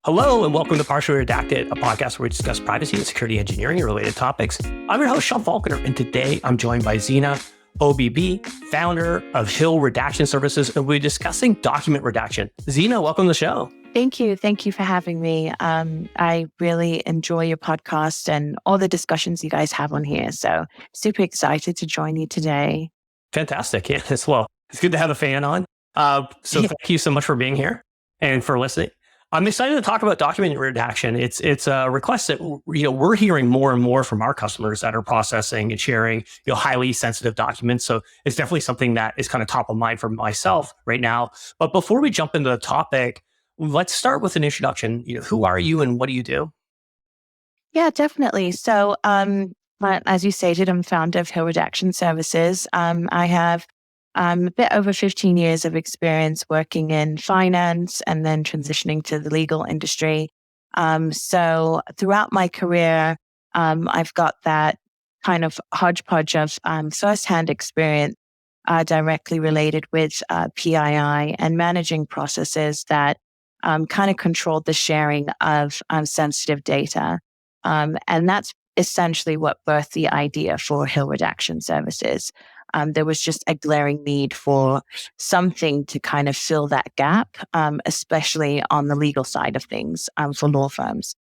Hello and welcome to Partially Redacted, a podcast where we discuss privacy and security engineering related topics. I'm your host, Sean Falconer, and today I'm joined by Zena Obebe, founder of Hill Redaction Services, and we're discussing document redaction. Zena, welcome to the show. Thank you. Thank you for having me. I really enjoy your podcast and all the discussions you guys have on here. So super excited to join you today. Fantastic. Yeah, as well. It's good to have a fan on. Thank you so much for being here and for listening. I'm excited to talk about document redaction. It's a request that we're hearing more and more from our customers that are processing and sharing highly sensitive documents. So it's definitely something that is kind of top of mind for myself right now. But before we jump into the topic, let's start with an introduction. Who are you and what do you do? Yeah, definitely. So as you stated, I'm founder of Hill Redaction Services. I have a bit over 15 years of experience working in finance and then transitioning to the legal industry. So throughout my career, I've got that kind of hodgepodge of firsthand experience directly related with PII and managing processes that kind of controlled the sharing of sensitive data. And that's essentially what birthed the idea for Hill Redaction Services. There was just a glaring need for something to kind of fill that gap, especially on the legal side of things for law firms.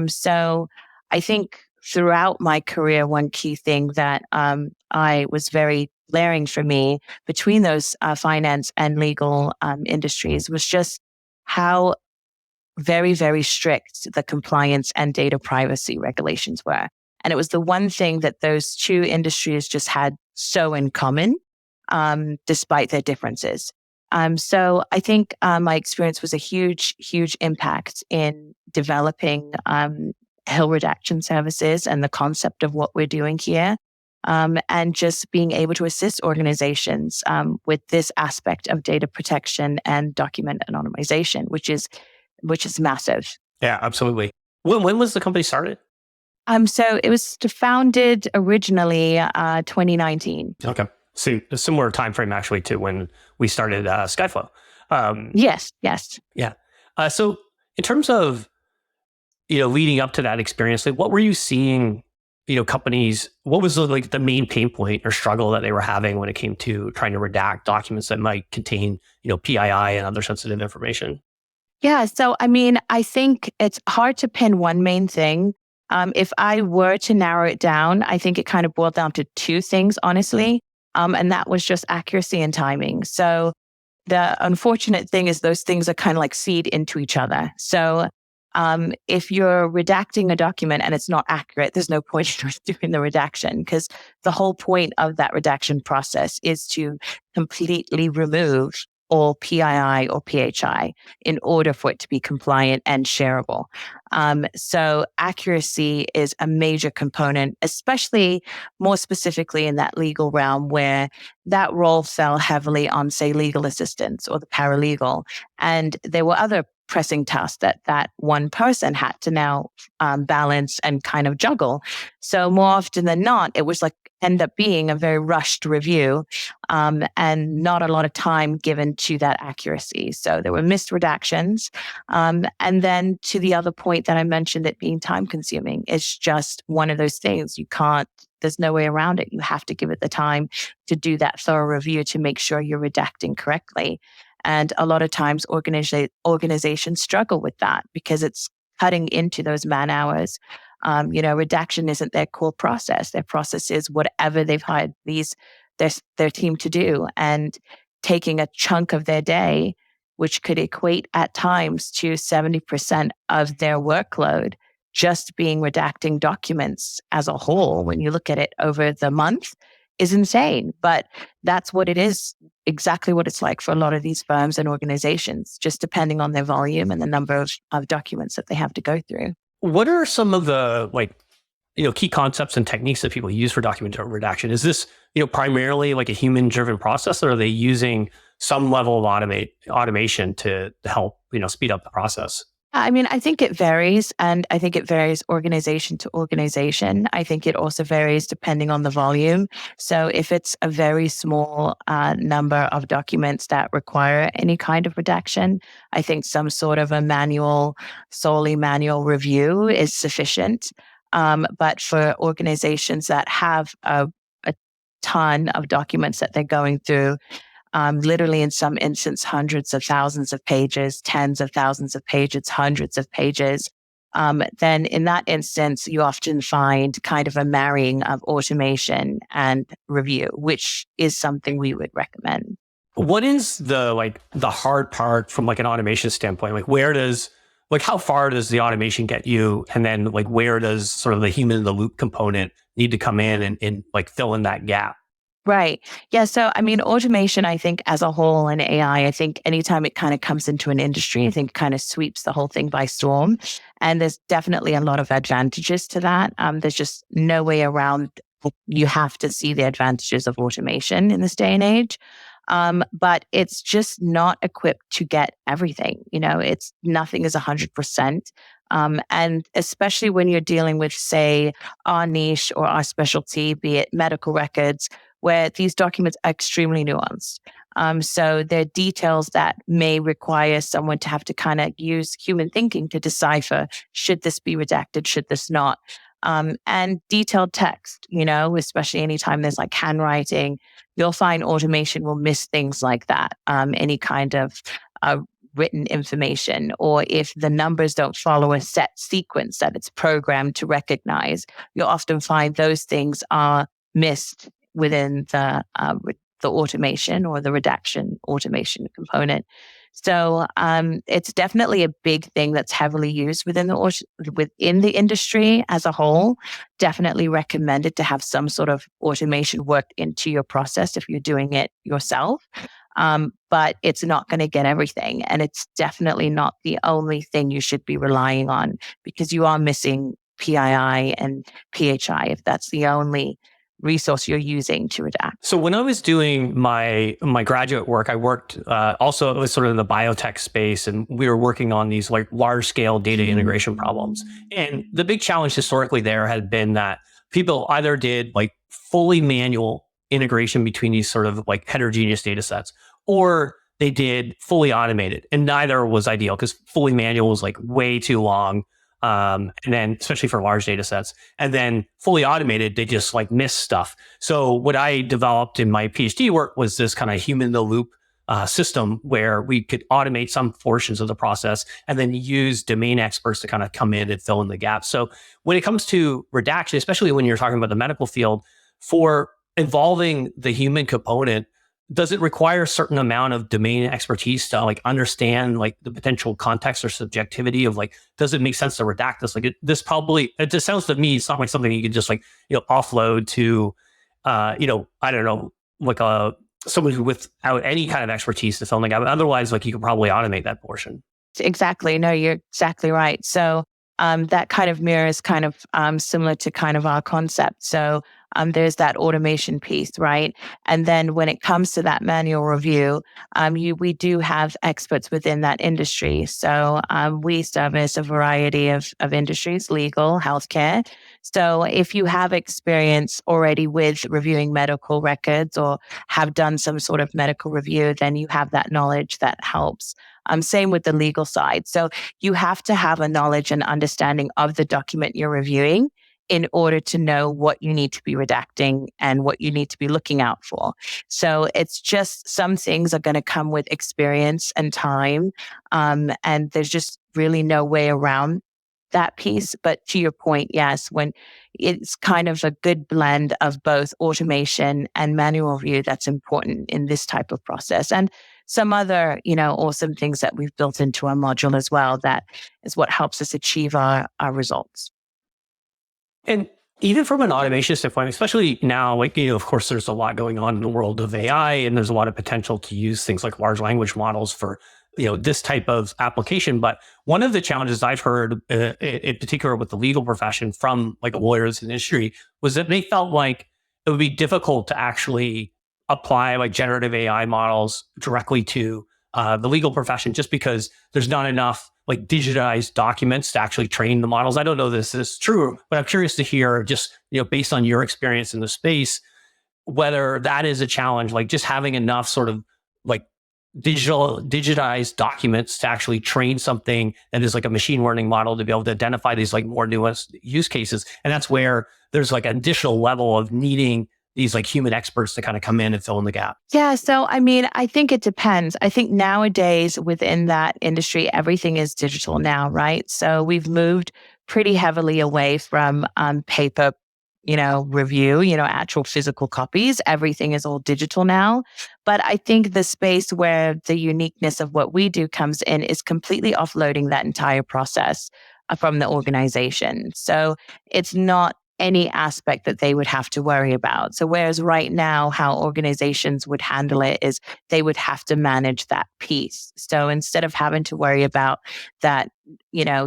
So I think throughout my career, one key thing that I was very glaring for me between those finance and legal industries was just how very, very strict the compliance and data privacy regulations were. And it was the one thing that those two industries just had so in common, despite their differences. So I think my experience was a huge, huge impact in developing Hill Redaction Services and the concept of what we're doing here, and just being able to assist organizations with this aspect of data protection and document anonymization, which is massive. Yeah, absolutely. When was the company started? So it was founded originally 2019. Okay. So a similar time frame actually to when we started Skyflow. Yes. Yeah. So in terms of leading up to that experience, like what were you seeing? Companies. What was the main pain point or struggle that they were having when it came to trying to redact documents that might contain PII and other sensitive information? Yeah. So I think it's hard to pin one main thing. If I were to narrow it down, I think it kind of boiled down to two things, honestly. And that was just accuracy and timing. So the unfortunate thing is those things are kind of like feed into each other. So if you're redacting a document and it's not accurate, there's no point in doing the redaction, because the whole point of that redaction process is to completely remove all PII or PHI in order for it to be compliant and shareable. So accuracy is a major component, especially more specifically in that legal realm where that role fell heavily on, say, legal assistants or the paralegal. And there were other pressing tasks that one person had to now balance and kind of juggle. So more often than not, it was end up being a very rushed review and not a lot of time given to that accuracy. So there were missed redactions. And then to the other point that I mentioned, it being time consuming, it's just one of those things there's no way around it. You have to give it the time to do that thorough review to make sure you're redacting correctly. And a lot of times organizations struggle with that because it's cutting into those man hours. Redaction isn't their core process. Their process is whatever they've hired their team to do, and taking a chunk of their day, which could equate at times to 70% of their workload, just being redacting documents as a whole, when you look at it over the month, is insane. But that's what it is, exactly what it's like for a lot of these firms and organizations, just depending on their volume and the number of documents that they have to go through. What are some of the key concepts and techniques that people use for document redaction? Is this primarily a human-driven process, or are they using some level of automation to help speed up the process? I mean, I think it varies, and I think it varies organization to organization. I think it also varies depending on the volume. So, if it's a very small number of documents that require any kind of redaction, I think some sort of a solely manual review is sufficient. But for organizations that have a ton of documents that they're going through, literally in some instance, hundreds of thousands of pages, tens of thousands of pages, hundreds of pages, then in that instance, you often find kind of a marrying of automation and review, which is something we would recommend. What is the hard part from like an automation standpoint? How far does the automation get you? And then like where does sort of the human in the loop component need to come in and like fill in that gap? Right. Yeah. So, I mean, automation, I think as a whole and AI, I think anytime it kind of comes into an industry, I think kind of sweeps the whole thing by storm. And there's definitely a lot of advantages to that. There's just no way around. You have to see the advantages of automation in this day and age. But it's just not equipped to get everything. It's nothing is 100%. And especially when you're dealing with, say, our niche or our specialty, be it medical records, where these documents are extremely nuanced. So there are details that may require someone to have to kind of use human thinking to decipher, should this be redacted, should this not? And detailed text, especially anytime there's like handwriting, you'll find automation will miss things like that. Any kind of written information, or if the numbers don't follow a set sequence that it's programmed to recognize, you'll often find those things are missed within the automation or the redaction automation component. So it's definitely a big thing that's heavily used within the industry as a whole. Definitely recommended to have some sort of automation worked into your process if you're doing it yourself. But it's not going to get everything, and it's definitely not the only thing you should be relying on, because you are missing PII and PHI if that's the only resource you're using to redact. So when I was doing my graduate work, I worked also, it was sort of in the biotech space, and we were working on these like large scale data integration problems. And the big challenge historically there had been that people either did like fully manual integration between these sort of like heterogeneous data sets, or they did fully automated, and neither was ideal because fully manual was like way too long. And then especially for large data sets, and then fully automated, they just like miss stuff. So what I developed in my PhD work was this kind of human in the loop system where we could automate some portions of the process and then use domain experts to kind of come in and fill in the gaps. So when it comes to redaction, especially when you're talking about the medical field, for involving the human component, does it require a certain amount of domain expertise to like understand like the potential context or subjectivity of like, does it make sense to redact this? Like it just sounds to me, it's not like something you can just like, offload to, I don't know, like someone who without any kind of expertise to something. Otherwise, like you could probably automate that portion. Exactly. No, you're exactly right. So that kind of mirrors kind of similar to kind of our concept. So there's that automation piece, right? And then when it comes to that manual review, we do have experts within that industry. So we service a variety of industries, legal, healthcare. So if you have experience already with reviewing medical records or have done some sort of medical review, then you have that knowledge that helps. Same with the legal side. So you have to have a knowledge and understanding of the document you're reviewing in order to know what you need to be redacting and what you need to be looking out for. So it's just some things are going to come with experience and time. And there's just really no way around that piece. But to your point, yes, when it's kind of a good blend of both automation and manual review, that's important in this type of process. And some other, awesome things that we've built into our module as well, that is what helps us achieve our results. And even from an automation standpoint, especially now, like, of course, there's a lot going on in the world of AI, and there's a lot of potential to use things like large language models for, this type of application. But one of the challenges I've heard, in particular with the legal profession from like lawyers in the industry, was that they felt like it would be difficult to actually apply like generative AI models directly to the legal profession, just because there's not enough like digitized documents to actually train the models. I don't know this is true, but I'm curious to hear just, based on your experience in the space, whether that is a challenge, like just having enough sort of like digitized documents to actually train something that is like a machine learning model to be able to identify these like more nuanced use cases. And that's where there's like an additional level of needing these like human experts to kind of come in and fill in the gap. Yeah. So, I mean, I think it depends. I think nowadays within that industry, everything is digital now, right? So we've moved pretty heavily away from paper, review, actual physical copies. Everything is all digital now. But I think the space where the uniqueness of what we do comes in is completely offloading that entire process from the organization. So it's not any aspect that they would have to worry about. So whereas right now, how organizations would handle it is they would have to manage that piece. So instead of having to worry about that,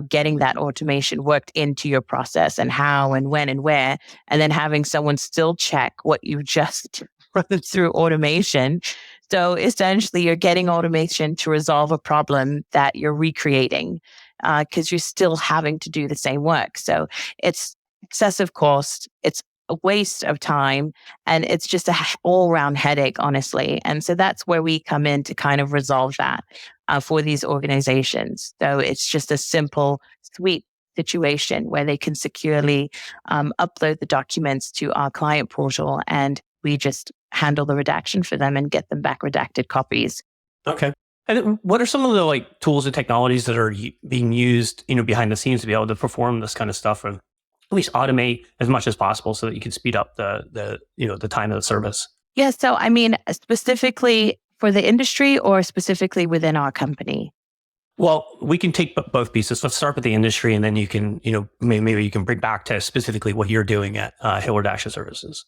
getting that automation worked into your process and how and when and where, and then having someone still check what you just run through automation. So essentially you're getting automation to resolve a problem that you're recreating because you're still having to do the same work. So it's excessive cost, it's a waste of time, and it's just a all-round headache, honestly. And so that's where we come in to kind of resolve that for these organizations. So it's just a simple, sweet situation where they can securely upload the documents to our client portal, and we just handle the redaction for them and get them back redacted copies. Okay. And what are some of the like tools and technologies that are being used, behind the scenes to be able to perform this kind of stuff, and at least automate as much as possible so that you can speed up the time of the service? Yeah. So, I mean, specifically for the industry or specifically within our company? Well, we can take both pieces. Let's start with the industry, and then you can, maybe you can bring back to specifically what you're doing at Hill Redaction Services.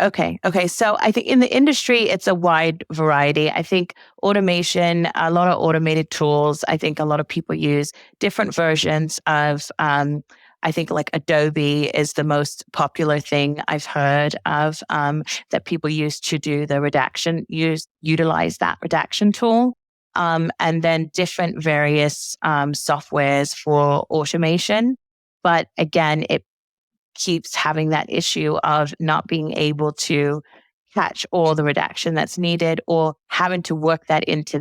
Okay. So I think in the industry, it's a wide variety. I think automation, a lot of automated tools. I think a lot of people use different versions of, I think like Adobe is the most popular thing I've heard of that people use to do the redaction, utilize that redaction tool. And then different various softwares for automation. But again, it keeps having that issue of not being able to catch all the redaction that's needed or having to work that into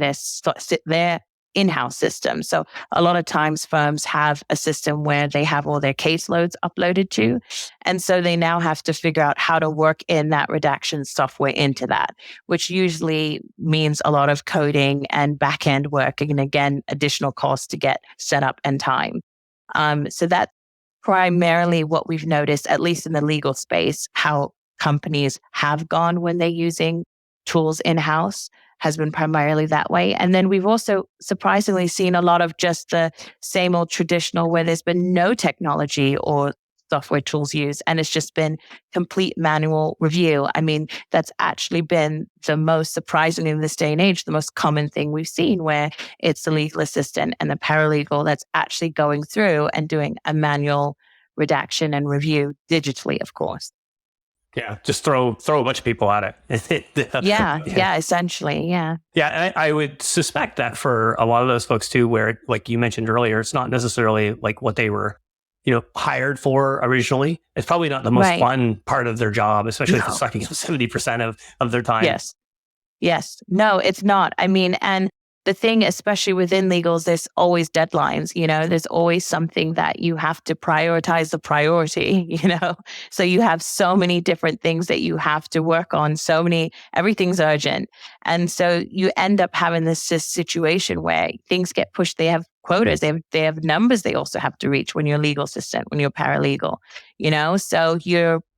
their in-house system. So a lot of times firms have a system where they have all their caseloads uploaded to. And so they now have to figure out how to work in that redaction software into that, which usually means a lot of coding and back-end work. And again, additional costs to get set up and time. So that's primarily what we've noticed, at least in the legal space, how companies have gone when they're using tools in-house has been primarily that way. And then we've also surprisingly seen a lot of just the same old traditional where there's been no technology or software tools used, and it's just been complete manual review. I mean, that's actually been the most surprisingly in this day and age, the most common thing we've seen, where it's the legal assistant and the paralegal that's actually going through and doing a manual redaction and review digitally, of course. Yeah, just throw a bunch of people at it. Yeah, essentially, yeah. Yeah, and I would suspect that for a lot of those folks too, where like you mentioned earlier, it's not necessarily like what they were hired for originally. It's probably not the most fun part of their job, especially if it's sucking up 70% of their time. Yes. No, it's not. I mean, and the thing, especially within legals, there's always deadlines, there's always something that you have to prioritize the priority, So you have so many different things that you have to work on, everything's urgent. And so you end up having this situation where things get pushed. They have quotas, they have numbers they also have to reach when you're a legal assistant, when you're paralegal, so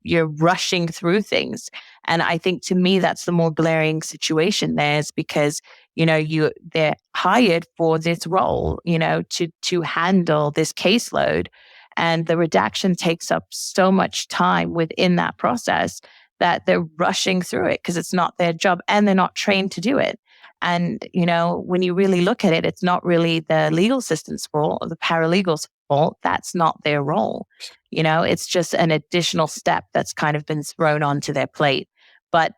you're rushing through things. And I think to me, that's the more glaring situation there, is because, they're hired for this role, to handle this caseload. And the redaction takes up so much time within that process that they're rushing through it because it's not their job and they're not trained to do it. And, when you really look at it, it's not really the legal assistant's fault or the paralegal's fault. That's not their role. It's just an additional step that's kind of been thrown onto their plate. But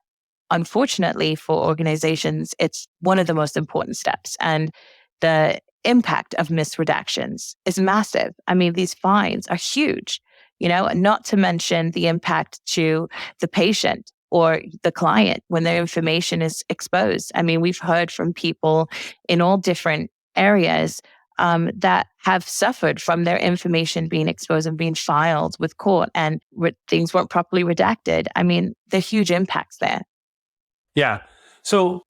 unfortunately for organizations, it's one of the most important steps. And the impact of misredactions is massive. I mean, these fines are huge, and not to mention the impact to the patient or the client when their information is exposed. I mean, we've heard from people in all different areas that have suffered from their information being exposed and being filed with court, and things weren't properly redacted. I mean, there are huge impacts there. Yeah. So,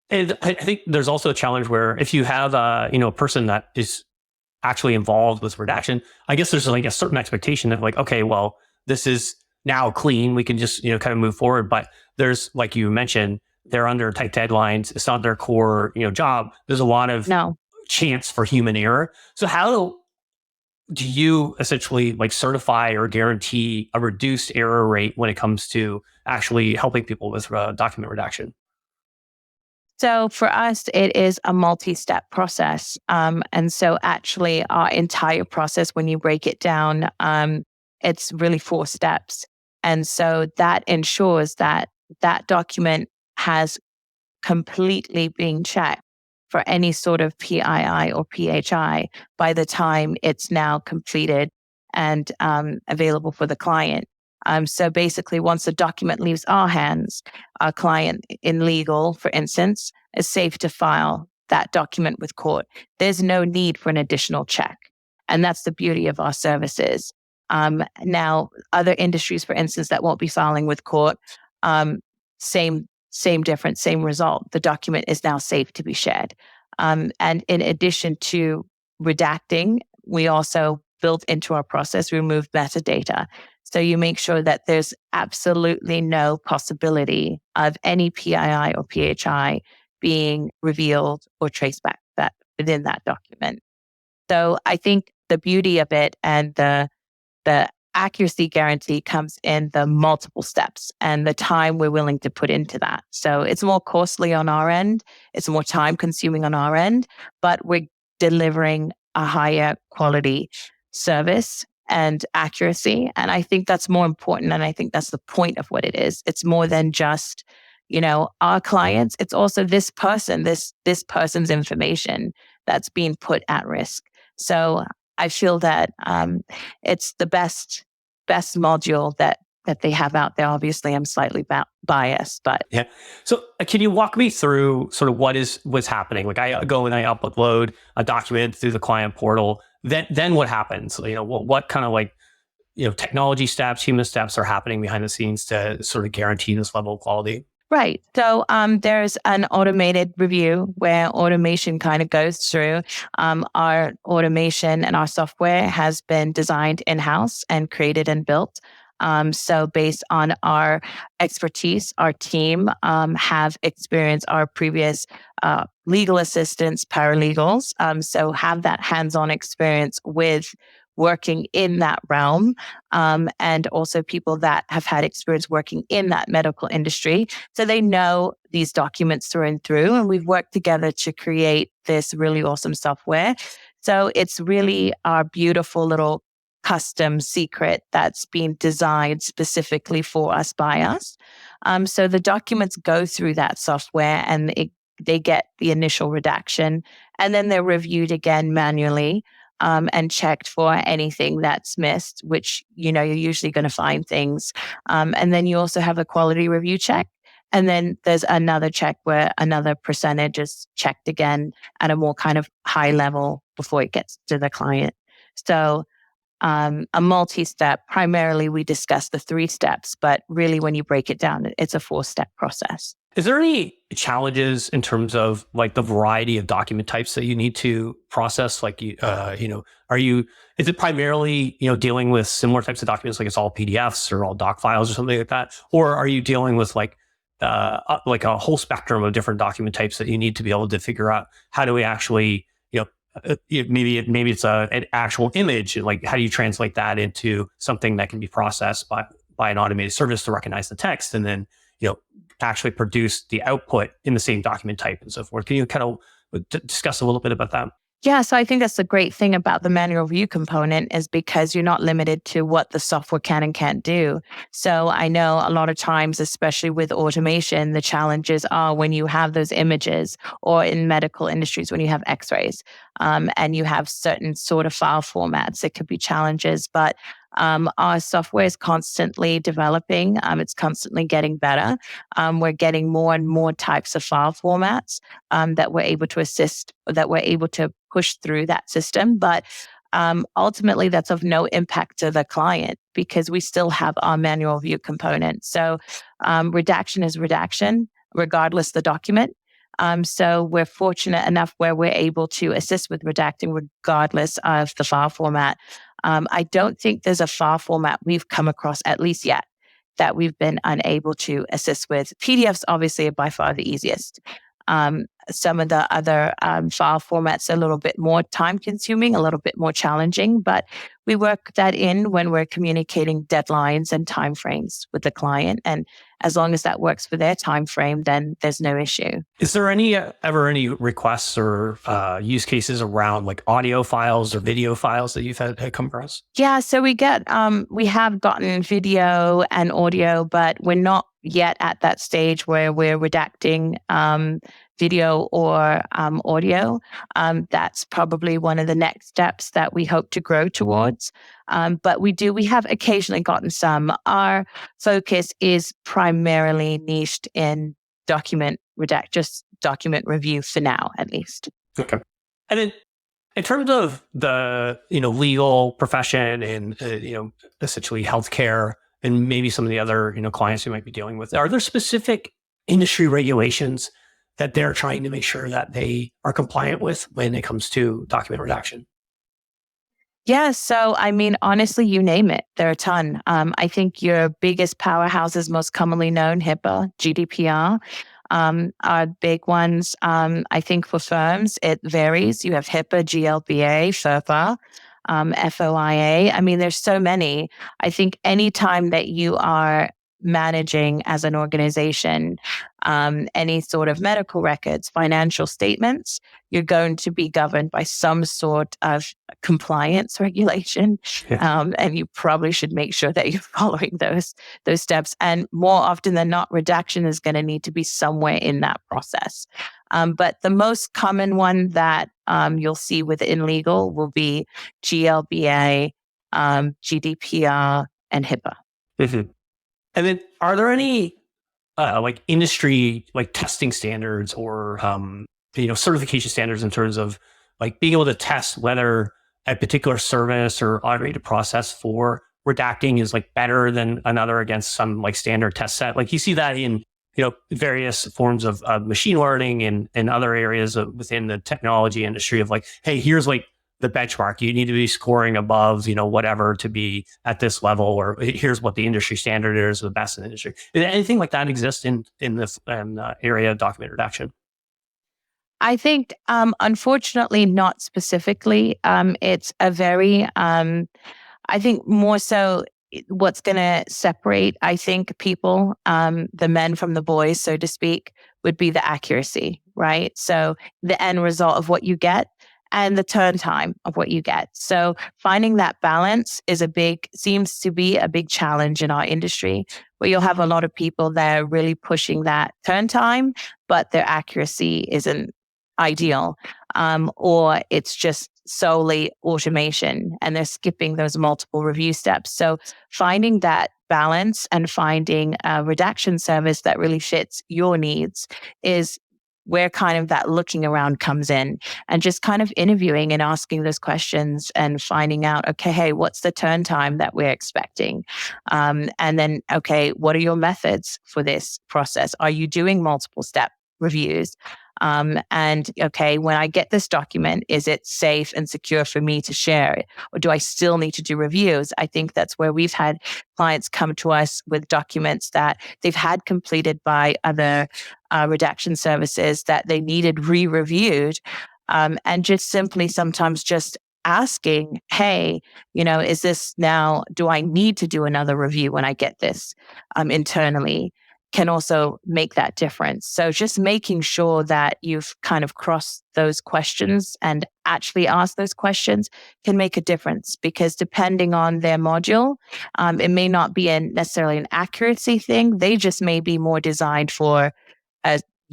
and I think there's also a challenge where if you have a person that is actually involved with redaction, I guess there's like a certain expectation of like, okay, well, this is now clean. We can just kind of move forward. But there's, like you mentioned, they're under tight deadlines. It's not their core job. There's a lot of chance for human error. So how do you essentially like certify or guarantee a reduced error rate when it comes to actually helping people with document redaction? So for us, it is a multi-step process. And so actually our entire process, when you break it down, it's really 4 steps. And so that ensures that that document has completely been checked for any sort of PII or PHI by the time it's now completed and available for the client. So basically, once the document leaves our hands, our client in legal, for instance, is safe to file that document with court. There's no need for an additional check. And that's the beauty of our services. Now, other industries, for instance, that won't be filing with court, same difference, same result. The document is now safe to be shared. And in addition to redacting, we also built into our process, remove metadata. So you make sure that there's absolutely no possibility of any PII or PHI being revealed or traced back within that document. So I think the beauty of it and the accuracy guarantee comes in the multiple steps and the time we're willing to put into that. So it's more costly on our end. It's more time consuming on our end, but we're delivering a higher quality service and accuracy. And I think that's more important. And I think that's the point of what it is. It's more than just, our clients. It's also this person, this person's information that's being put at risk. So I feel that it's the best module that they have out there. Obviously, I'm slightly biased, but yeah. So can you walk me through sort of what's happening? Like I go and I upload a document through the client portal. Then what happens? What kind of like technology steps, human steps are happening behind the scenes to sort of guarantee this level of quality? Right. So there's an automated review where automation kind of goes through. Our automation and our software has been designed in-house and created and built. So based on our expertise, our team have experienced our previous legal assistants, paralegals. So have that hands-on experience with working in that realm, and also people that have had experience working in that medical industry. So they know these documents through and through, and we've worked together to create this really awesome software. So it's really our beautiful little custom secret that's been designed specifically for us by us. So the documents go through that software and they get the initial redaction, and then they're reviewed again manually. And checked for anything that's missed, which, you're usually going to find things. And then you also have a quality review check. And then there's another check where another percentage is checked again at a more kind of high level before it gets to the client. So a multi-step, primarily we discuss the 3 steps, but really when you break it down, it's a 4-step process. Is there any challenges in terms of like the variety of document types that you need to process? Like, is it primarily, dealing with similar types of documents, like it's all PDFs or all doc files or something like that? Or are you dealing with like a whole spectrum of different document types that you need to be able to figure out how do we actually, maybe it's an actual image, like how do you translate that into something that can be processed by an automated service to recognize the text and then, actually produce the output in the same document type and so forth. Can you kind of discuss a little bit about that? Yeah, so I think that's the great thing about the manual review component is because you're not limited to what the software can and can't do. So I know a lot of times, especially with automation, the challenges are when you have those images or in medical industries, when you have x-rays and you have certain sort of file formats, it could be challenges. But our software is constantly developing. It's constantly getting better. We're getting more and more types of file formats that we're able to assist, that we're able to push through that system. But ultimately, that's of no impact to the client because we still have our manual review component. So redaction is redaction, regardless the document. So we're fortunate enough where we're able to assist with redacting regardless of the file format. I don't think there's a file format we've come across, at least yet, that we've been unable to assist with. PDFs obviously are by far the easiest. Some of the other file formats are a little bit more time consuming, a little bit more challenging, but we work that in when we're communicating deadlines and timeframes with the client. And as long as that works for their time frame, then there's no issue. Is there ever any requests or use cases around like audio files or video files that you've had come across? Yeah, so we have gotten video and audio, but we're not yet at that stage where we're redacting video or audio. That's probably one of the next steps that we hope to grow towards. But we have occasionally gotten some. Our focus is primarily niched in just document review for now, at least. Okay. And then in terms of the legal profession and essentially healthcare and maybe some of the other clients you might be dealing with, are there specific industry regulations that they're trying to make sure that they are compliant with when it comes to document redaction? Yeah, so I mean, honestly, you name it, there are a ton. I think your biggest powerhouses, most commonly known, HIPAA, GDPR, are big ones. I think for firms, it varies. You have HIPAA, GLBA, FERPA, FOIA. I mean, there's so many. I think anytime that you are managing as an organization any sort of medical records, financial statements, you're going to be governed by some sort of compliance regulation. Yeah. And you probably should make sure that you're following those steps. And more often than not, redaction is going to need to be somewhere in that process. But the most common one that you'll see within legal will be GLBA, GDPR, and HIPAA. Mm-hmm. And then are there any like industry like testing standards or certification standards in terms of like being able to test whether a particular service or automated process for redacting is like better than another against some like standard test set? Like you see that in various forms of machine learning and other areas within the technology industry of like, hey, here's like the benchmark. You need to be scoring above, whatever to be at this level, or here's what the industry standard is, the best in the industry. Does anything like that exist in this area of document redaction? I think, unfortunately, not specifically. It's a very, I think more so what's going to separate, I think, people, the men from the boys, so to speak, would be the accuracy, right? So the end result of what you get and the turn time of what you get. So finding that balance seems to be a big challenge in our industry, where you'll have a lot of people that are really pushing that turn time, but their accuracy isn't ideal, or it's just solely automation and they're skipping those multiple review steps. So finding that balance and finding a redaction service that really fits your needs is where kind of that looking around comes in, and just kind of interviewing and asking those questions and finding out, okay, hey, what's the turn time that we're expecting? And then, okay, what are your methods for this process? Are you doing multiple step reviews? And okay, when I get this document, is it safe and secure for me to share it? Or do I still need to do reviews? I think that's where we've had clients come to us with documents that they've had completed by other redaction services that they needed re-reviewed. And just simply sometimes just asking, hey, is this now, do I need to do another review when I get this internally? can also make that difference. So just making sure that you've kind of crossed those questions and actually asked those questions can make a difference, because depending on their module, it may not be necessarily an accuracy thing. They just may be more designed for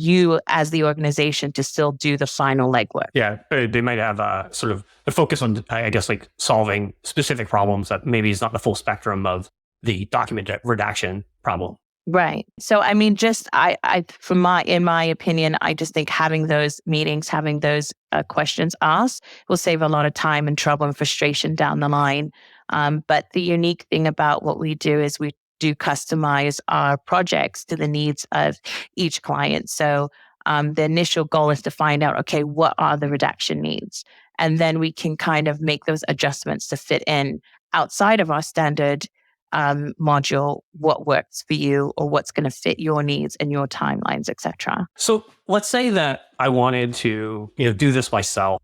you as the organization to still do the final legwork. Yeah, they might have sort of a focus on, I guess, like solving specific problems that maybe is not the full spectrum of the document redaction problem. Right. So, I mean, just in my opinion, I just think having those meetings, having those questions asked will save a lot of time and trouble and frustration down the line. But the unique thing about what we do is we do customize our projects to the needs of each client. So, the initial goal is to find out, okay, what are the redaction needs? And then we can kind of make those adjustments to fit in outside of our standard module, what works for you or what's going to fit your needs and your timelines, etc. So let's say that I wanted to, do this myself.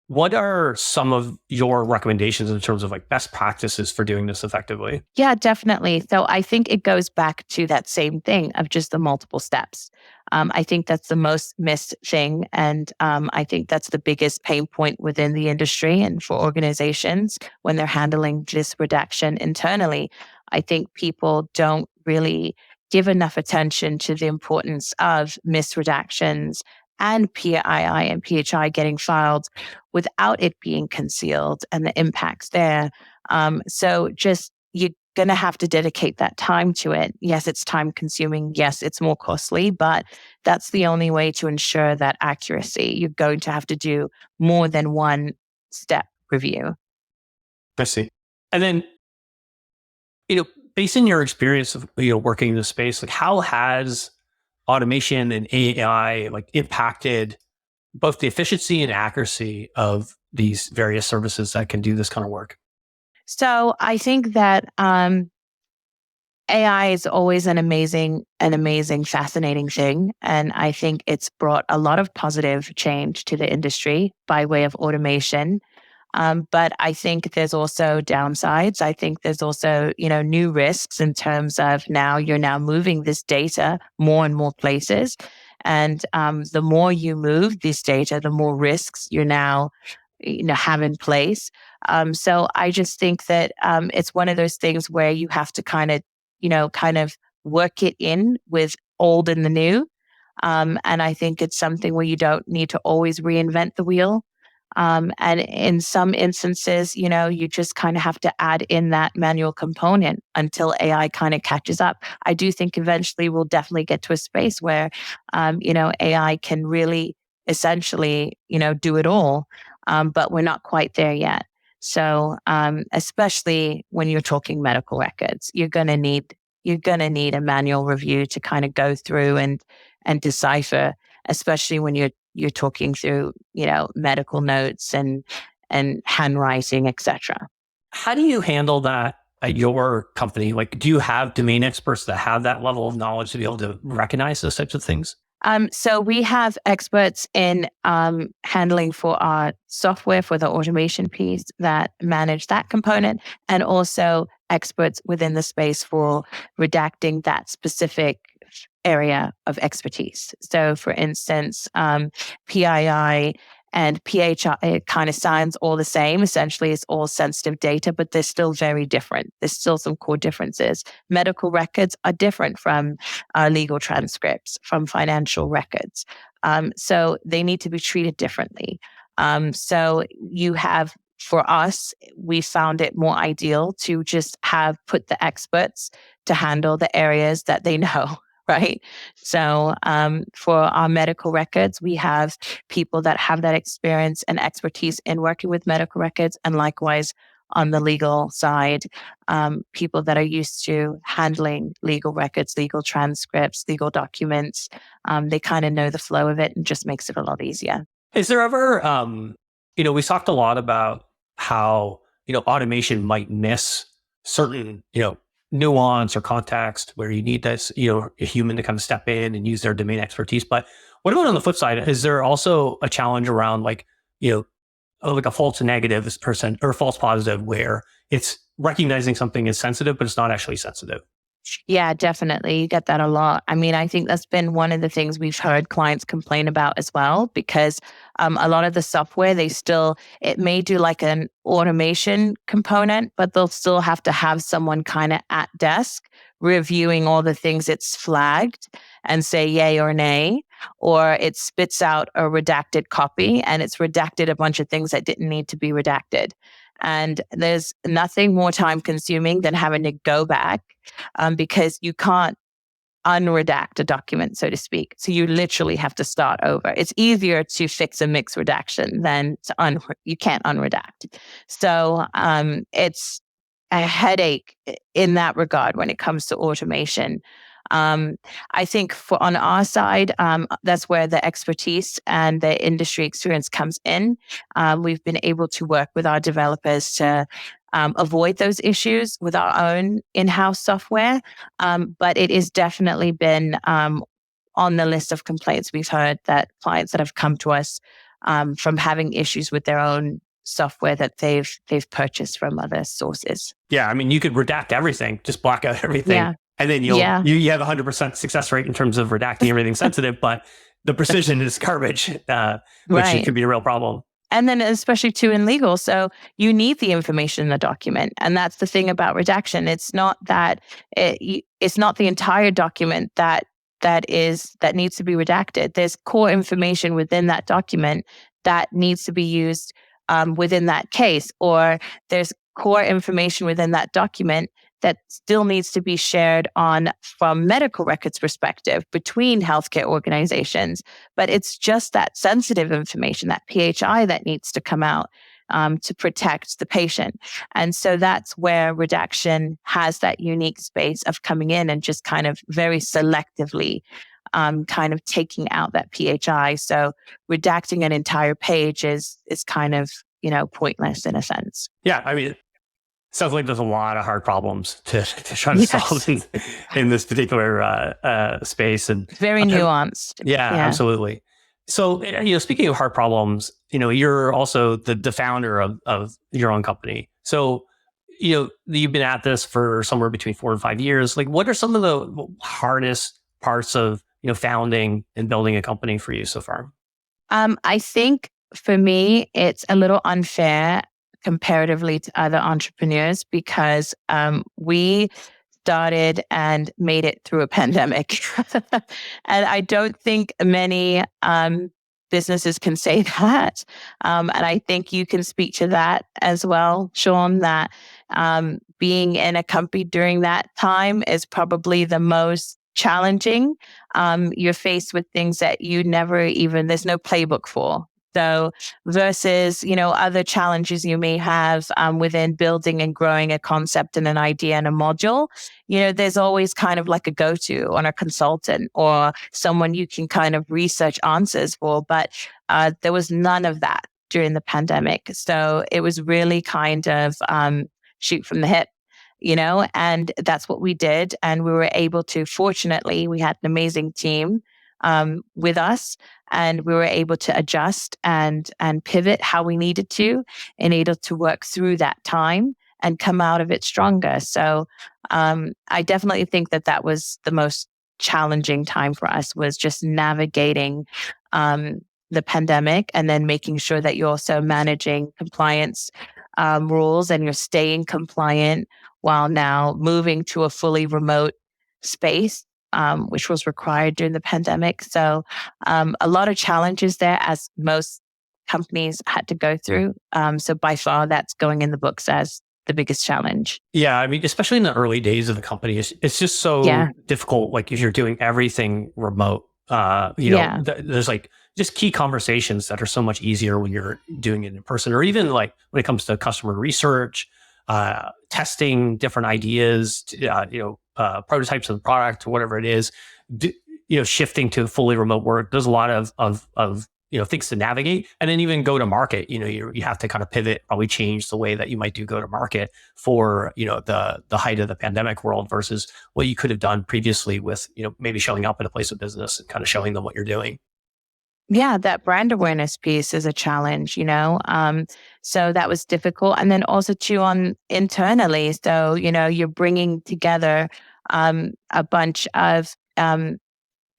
What are some of your recommendations in terms of like best practices for doing this effectively? Yeah, definitely. So I think it goes back to that same thing of just the multiple steps. I think that's the most missed thing. And I think that's the biggest pain point within the industry and for organizations when they're handling this redaction internally. I think people don't really give enough attention to the importance of misredactions and PII and PHI getting filed without it being concealed and the impacts there. So just you're going to have to dedicate that time to it. Yes, it's time consuming. Yes, it's more costly, but that's the only way to ensure that accuracy. You're going to have to do more than one step review. I see. And then, based on your experience of, working in this space, like how has automation and AI like impacted both the efficiency and accuracy of these various services that can do this kind of work? So I think that AI is always an amazing, fascinating thing. And I think it's brought a lot of positive change to the industry by way of automation. But I think there's also downsides. I think there's also, new risks in terms of you're now moving this data more and more places. And the more you move this data, the more risks you're now have in place. So I just think that it's one of those things where you have to kind of work it in with old and the new. And I think it's something where you don't need to always reinvent the wheel. And in some instances, you just kind of have to add in that manual component until AI kind of catches up. I do think eventually we'll definitely get to a space where, AI can really essentially, do it all. But we're not quite there yet. So, especially when you're talking medical records, you're going to need a manual review to kind of go through and decipher, especially when you're talking through, medical notes and handwriting, etc. How do you handle that at your company? Like, do you have domain experts that have that level of knowledge to be able to recognize those types of things? So we have experts in handling for our software for the automation piece that manage that component, and also experts within the space for redacting that specific area of expertise. So for instance, PII and PHI, it kind of sounds all the same. Essentially, it's all sensitive data, but they're still very different. There's still some core differences. Medical records are different from legal transcripts, from financial records. So they need to be treated differently. So you have, for us, we found it more ideal to just put the experts to handle the areas that they know. Right. So for our medical records, we have people that have that experience and expertise in working with medical records. And likewise, on the legal side, people that are used to handling legal records, legal transcripts, legal documents. They kind of know the flow of it and just makes it a lot easier. Is there ever, we talked a lot about how, automation might miss certain, nuance or context where you need this, a human to kind of step in and use their domain expertise. But what about on the flip side? Is there also a challenge around like a false negative or false positive where it's recognizing something is sensitive, but it's not actually sensitive? Yeah, definitely. You get that a lot. I mean, I think that's been one of the things we've heard clients complain about as well, because a lot of the software, it may do like an automation component, but they'll still have to have someone kind of at desk reviewing all the things it's flagged and say yay or nay, or it spits out a redacted copy and it's redacted a bunch of things that didn't need to be redacted. And there's nothing more time consuming than having to go back, because you can't unredact a document, so to speak. So you literally have to start over. It's easier to fix a mixed redaction than you can't unredact. So it's a headache in that regard when it comes to automation. I think on our side, that's where the expertise and the industry experience comes in. We've been able to work with our developers to avoid those issues with our own in-house software. But it has definitely been on the list of complaints we've heard, that clients that have come to us from having issues with their own software that they've purchased from other sources. Yeah, I mean, you could redact everything, just block out everything, Yeah. and then you have 100% success rate in terms of redacting everything sensitive, but the precision is garbage, which Right. could be a real problem. And then especially too in legal. So you need the information in the document. And that's the thing about redaction. It's not that it's not the entire document that needs to be redacted. There's core information within that document that needs to be used within that case, or there's core information within that document that still needs to be shared from medical records perspective between healthcare organizations. But it's just that sensitive information, that PHI, that needs to come out to protect the patient. And so that's where redaction has that unique space of coming in and just kind of very selectively kind of taking out that PHI. So redacting an entire page is kind of, pointless in a sense. Yeah, I mean, sounds like there's a lot of hard problems to try to solve in this particular space, and very nuanced. Yeah, absolutely. So, speaking of hard problems, you're also the founder of your own company. So, you've been at this for somewhere between 4 and 5 years. Like, what are some of the hardest parts of founding and building a company for you so far? I think for me, it's a little unfair comparatively to other entrepreneurs, because we started and made it through a pandemic. And I don't think many businesses can say that. And I think you can speak to that as well, Sean, that being in a company during that time is probably the most challenging. You're faced with things that there's no playbook for. So versus, other challenges you may have within building and growing a concept and an idea and a module, there's always kind of like a go-to on a consultant or someone you can kind of research answers for. But there was none of that during the pandemic. So it was really kind of shoot from the hip. And that's what we did. And we were able to, fortunately, we had an amazing team with us, and we were able to adjust and pivot how we needed to, and able to work through that time and come out of it stronger. So I definitely think that was the most challenging time for us, was just navigating the pandemic, and then making sure that you're also managing compliance rules and you're staying compliant while now moving to a fully remote space, which was required during the pandemic. So a lot of challenges there, as most companies had to go through. So by far, that's going in the books as the biggest challenge. Yeah, I mean, especially in the early days of the company, it's just so difficult. Like if you're doing everything remote, there's like just key conversations that are so much easier when you're doing it in person, or even like when it comes to customer research, testing different ideas, prototypes of the product, or whatever it is, shifting to fully remote work. There's a lot of things to navigate, and then even go to market. You have to kind of pivot, probably change the way that you might do go to market for the height of the pandemic world versus what you could have done previously with maybe showing up at a place of business and kind of showing them what you're doing. Yeah, that brand awareness piece is a challenge, so that was difficult. And then also too on internally. So, you're bringing together a bunch of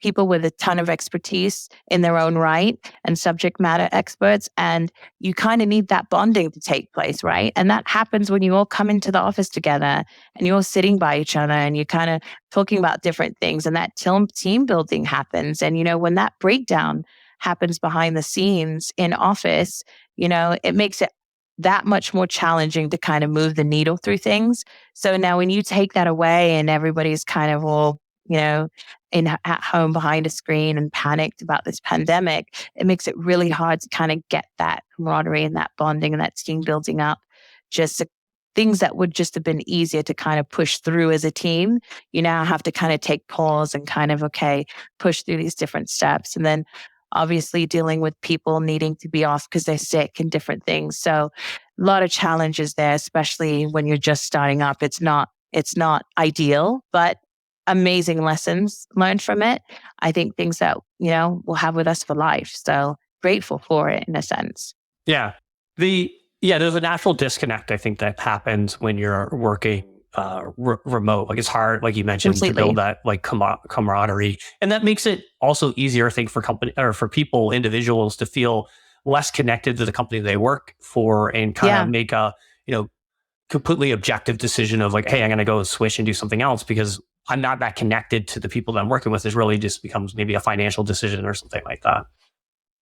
people with a ton of expertise in their own right and subject matter experts. And you kind of need that bonding to take place, right? And that happens when you all come into the office together and you're all sitting by each other and you're kind of talking about different things. And that team building happens. And, when that breakdown happens behind the scenes in office, it makes it that much more challenging to kind of move the needle through things. So now when you take that away and everybody's kind of all, at home behind a screen and panicked about this pandemic, it makes it really hard to kind of get that camaraderie and that bonding and that team building up. Things that would just have been easier to kind of push through as a team, you now have to kind of take pause and kind of, push through these different steps. And then obviously dealing with people needing to be off because they're sick and different things. So a lot of challenges there, especially when you're just starting up. It's not ideal, but amazing lessons learned from it. I think things that, we'll have with us for life. So grateful for it in a sense. Yeah. There's a natural disconnect, I think, that happens when you're working remote. Like it's hard, like you mentioned, Completely. to build that like camaraderie. And that makes it also easier, I think, for for people, individuals to feel less connected to the company they work for and kind of make a, completely objective decision of like, hey, I'm going to go switch and do something else because I'm not that connected to the people that I'm working with. It really just becomes maybe a financial decision or something like that.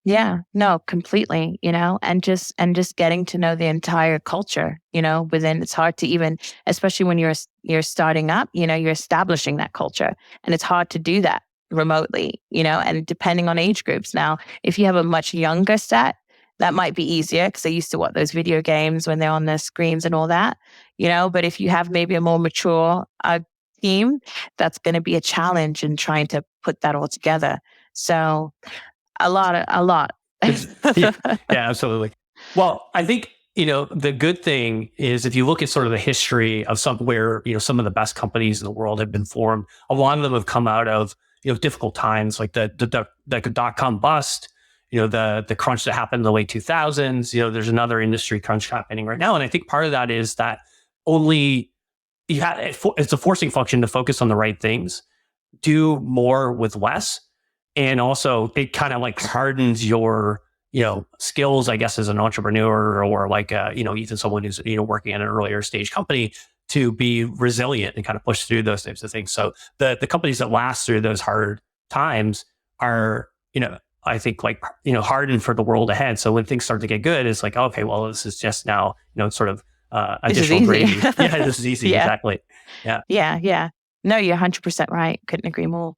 Yeah, no, completely, and just getting to know the entire culture, within. It's hard to even, especially when you're starting up, you're establishing that culture, and it's hard to do that remotely, and depending on age groups. Now, if you have a much younger set, that might be easier because they're used to those video games when they're on their screens and all that, but if you have maybe a more mature team, that's going to be a challenge in trying to put that all together. So a lot. Yeah, absolutely. Well, I think, the good thing is if you look at sort of the history of where, some of the best companies in the world have been formed, a lot of them have come out of, difficult times like the dot-com bust, the crunch that happened in the late 2000s. There's another industry crunch happening right now. And I think part of that is that it's a forcing function to focus on the right things, do more with less. And also it kind of like hardens your, skills, I guess, as an entrepreneur or like, even someone who's, working at an earlier stage company to be resilient and kind of push through those types of things. So the companies that last through those hard times are, I think like, hardened for the world ahead. So when things start to get good, it's like, okay, well, this is just now, sort of additional gravy. Yeah, this is easy. Yeah. Exactly. Yeah. Yeah. No, you're 100% right. Couldn't agree more.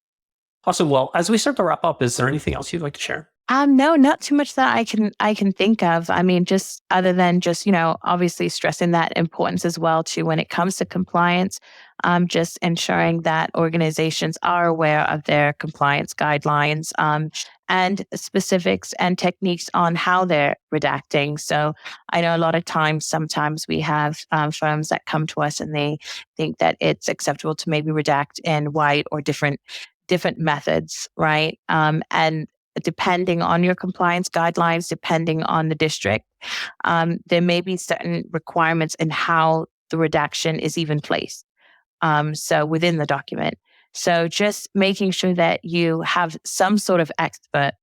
Awesome. Well, as we start to wrap up, is there anything else you'd like to share? No, not too much that I can think of. I mean, just other than just, obviously stressing that importance as well too when it comes to compliance, just ensuring that organizations are aware of their compliance guidelines, and specifics and techniques on how they're redacting. So I know a lot of times, sometimes we have firms that come to us and they think that it's acceptable to maybe redact in white or different methods, right? And depending on your compliance guidelines, depending on the district, there may be certain requirements in how the redaction is even placed. So within the document. So just making sure that you have some sort of expert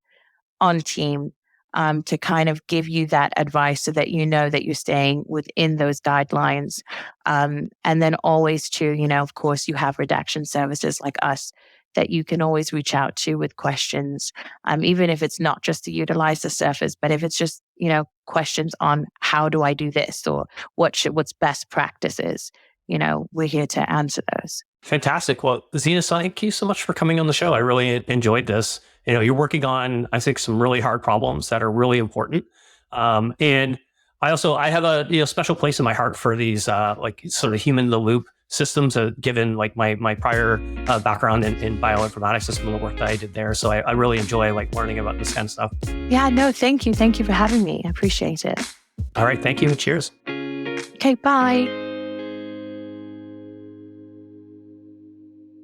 on team to kind of give you that advice so that you know that you're staying within those guidelines. And then always to, of course, you have redaction services like us that you can always reach out to with questions, even if it's not just to utilize the service, but if it's just, questions on how do I do this or what's best practices, we're here to answer those. Fantastic. Well, Zena, thank you so much for coming on the show. I really enjoyed this. You're working on, I think, some really hard problems that are really important. And I have a special place in my heart for these like sort of human in the loop systems, given like my prior background in bioinformatics and some of the work that I did there. So I really enjoy like learning about this kind of stuff. Yeah, no, thank you. Thank you for having me. I appreciate it. All right. Thank you. Cheers. Okay, bye.